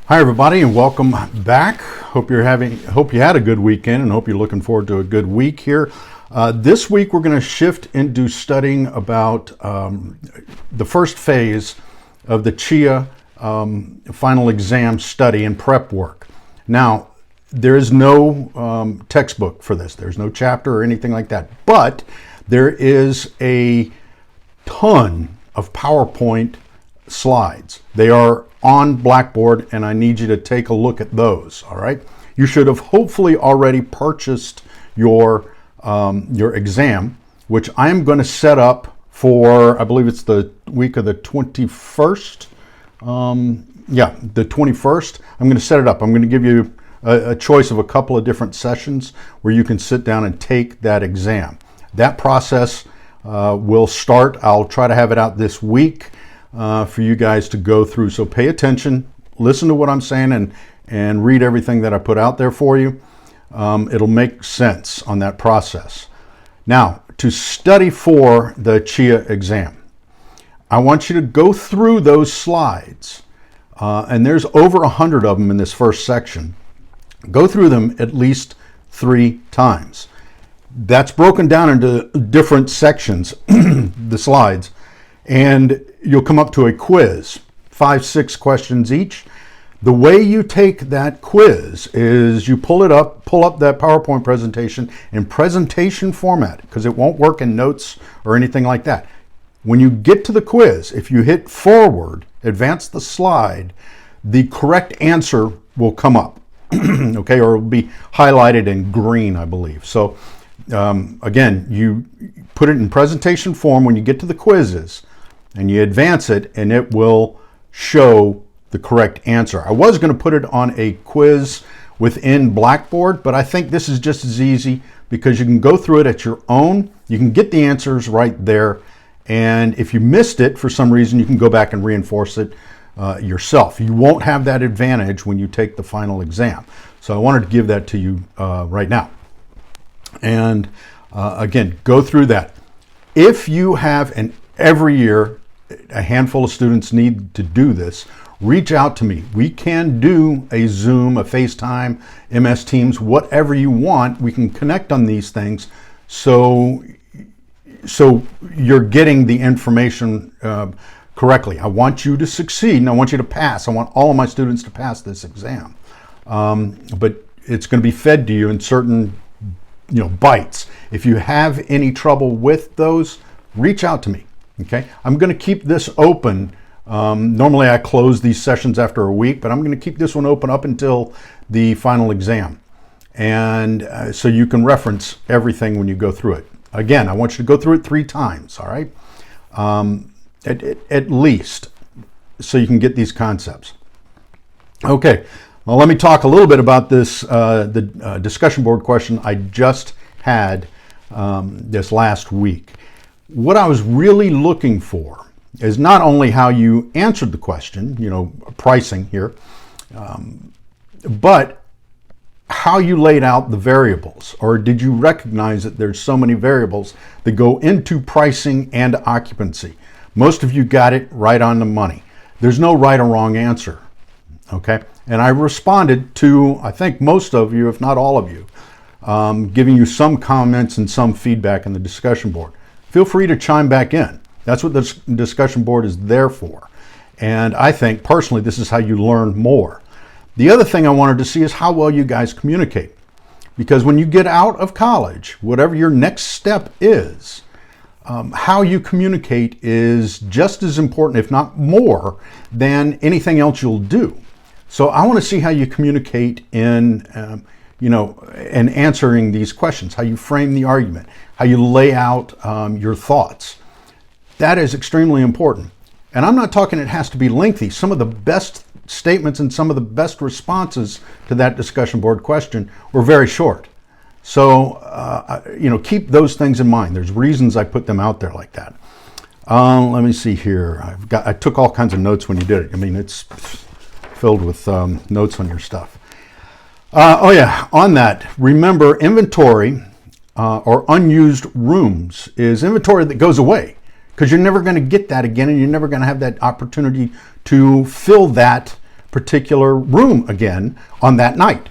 Hi everybody, and welcome back. Hope you had a good weekend, and hope you're looking forward to a good week here. This week we're going to shift into studying about the first phase of the Chia final exam study and prep work. Now, there is no textbook for this. There's no chapter or anything like that, but there is a ton of PowerPoint slides. They are on Blackboard, and I need you to take a look at those. All right, you should have hopefully already purchased your exam, which I'm going to set up for, I believe it's the week of the 21st. The 21st. I'm going to set it up. I'm going to give you a choice of a couple of different sessions where you can sit down and take that exam. That process will start. I'll try to have it out this week for you guys to go through. So pay attention, listen to what I'm saying, and read everything that I put out there for you. It'll make sense on that process. Now, to study for the Chia exam, I want you to go through those slides, and there's over 100 of them in this first section. Go through them at least 3 times. That's broken down into different sections, the slides, and you'll come up to a quiz, 5-6 questions each. The way you take that quiz is you pull up that PowerPoint presentation in presentation format, because it won't work in notes or anything like that. When you get to the quiz, if you hit forward, advance the slide, the correct answer will come up, okay, or it will be highlighted in green, I believe. So again, you put it in presentation form when you get to the quizzes, and you advance it, and it will show the correct answer. I was going to put it on a quiz within Blackboard, but I think this is just as easy because you can go through it at your own. You can get the answers right there, and if you missed it for some reason, you can go back and reinforce it yourself. You won't have that advantage when you take the final exam. So I wanted to give that to you right now. And again, go through that. If you have, and every year a handful of students need to do this, reach out to me. We can do a Zoom, a FaceTime, MS Teams, whatever you want. We can connect on these things so you're getting the information correctly. I want you to succeed, and I want you to pass. I want all of my students to pass this exam. But it's going to be fed to you in certain bites. If you have any trouble with those, reach out to me. Okay, I'm going to keep this open. Normally I close these sessions after a week, but I'm going to keep this one open up until the final exam. And so you can reference everything when you go through it. Again, I want you to go through it 3 times, all right? At least, so you can get these concepts. Okay, well, let me talk a little bit about this, the discussion board question I just had this last week. What I was really looking for is not only how you answered the question, pricing here, but how you laid out the variables. Or did you recognize that there's so many variables that go into pricing and occupancy? Most of you got it right on the money. There's no right or wrong answer, okay? And I responded to, I think, most of you, if not all of you, giving you some comments and some feedback in the discussion board. Feel free to chime back in. That's what the discussion board is there for. And I think, personally, this is how you learn more. The other thing I wanted to see is how well you guys communicate. Because when you get out of college, whatever your next step is, how you communicate is just as important, if not more, than anything else you'll do. So I want to see how you communicate in and answering these questions, how you frame the argument, how you lay out your thoughts. That is extremely important. And I'm not talking it has to be lengthy. Some of the best statements and some of the best responses to that discussion board question were very short. So, keep those things in mind. There's reasons I put them out there like that. Let me see here. I took all kinds of notes when you did it. I mean, it's filled with notes on your stuff. On that, remember inventory or unused rooms is inventory that goes away, because you're never going to get that again, and you're never going to have that opportunity to fill that particular room again on that night.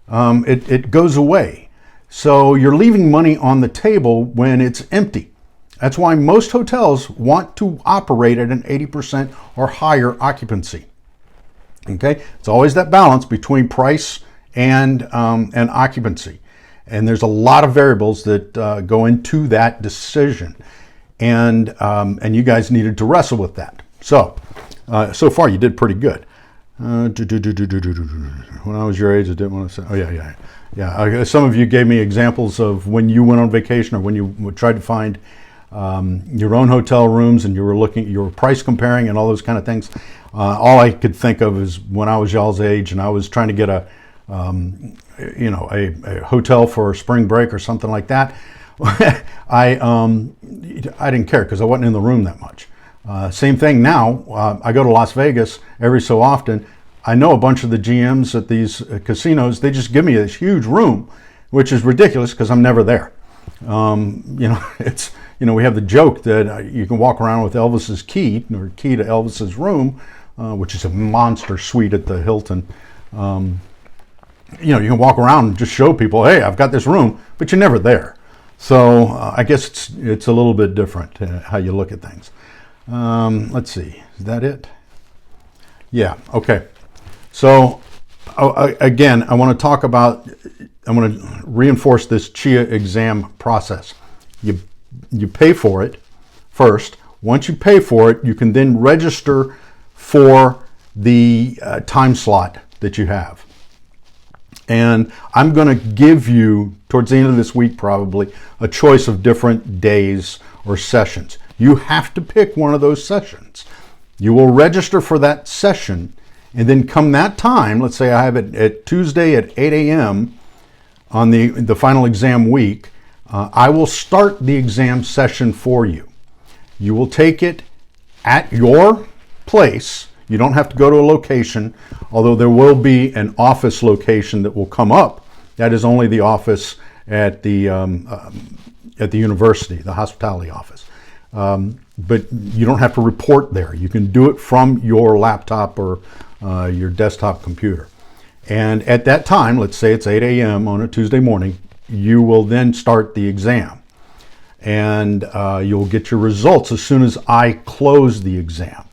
It goes away. So you're leaving money on the table when it's empty. That's why most hotels want to operate at an 80% or higher occupancy. Okay, it's always that balance between price and occupancy, and there's a lot of variables that go into that decision, and you guys needed to wrestle with that. So so far you did pretty good. When I was your age, I didn't want to say. Oh yeah. Some of you gave me examples of when you went on vacation or when you tried to find your own hotel rooms and you were price comparing and all those kind of things. All I could think of is when I was y'all's age and I was trying to get a hotel for spring break or something like that. I didn't care because I wasn't in the room that much. Same thing now. I go to Las Vegas every so often. I know a bunch of the GMs at these casinos. They just give me this huge room, which is ridiculous because I'm never there. We have the joke that you can walk around with Elvis's key or key to Elvis's room, which is a monster suite at the Hilton. You can walk around and just show people, hey, I've got this room, but you're never there. So I guess it's a little bit different how you look at things. Let's see, is that it? Yeah, okay. So again, I want to reinforce this Chia exam process. You pay for it first. Once you pay for it, you can then register for the time slot that you have. And I'm going to give you, towards the end of this week probably, a choice of different days or sessions. You have to pick one of those sessions. You will register for that session, and then come that time, let's say I have it at Tuesday at 8 a.m. on the final exam week, I will start the exam session for you. You will take it at your place. You don't have to go to a location, although there will be an office location that will come up. That is only the office at the university, the hospitality office. But you don't have to report there. You can do it from your laptop or your desktop computer. And at that time, let's say it's 8 a.m. on a Tuesday morning, you will then start the exam. And you'll get your results as soon as I close the exam.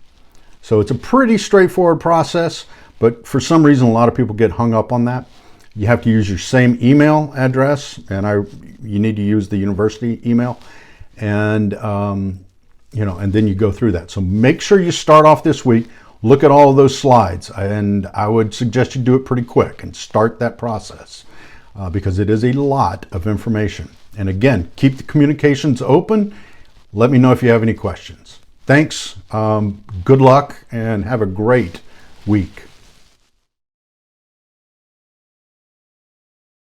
So it's a pretty straightforward process, but for some reason, a lot of people get hung up on that. You have to use your same email address, and you need to use the university email, and and then you go through that. So make sure you start off this week. Look at all of those slides, and I would suggest you do it pretty quick and start that process because it is a lot of information. And again, keep the communications open. Let me know if you have any questions. Thanks. Good luck and have a great week.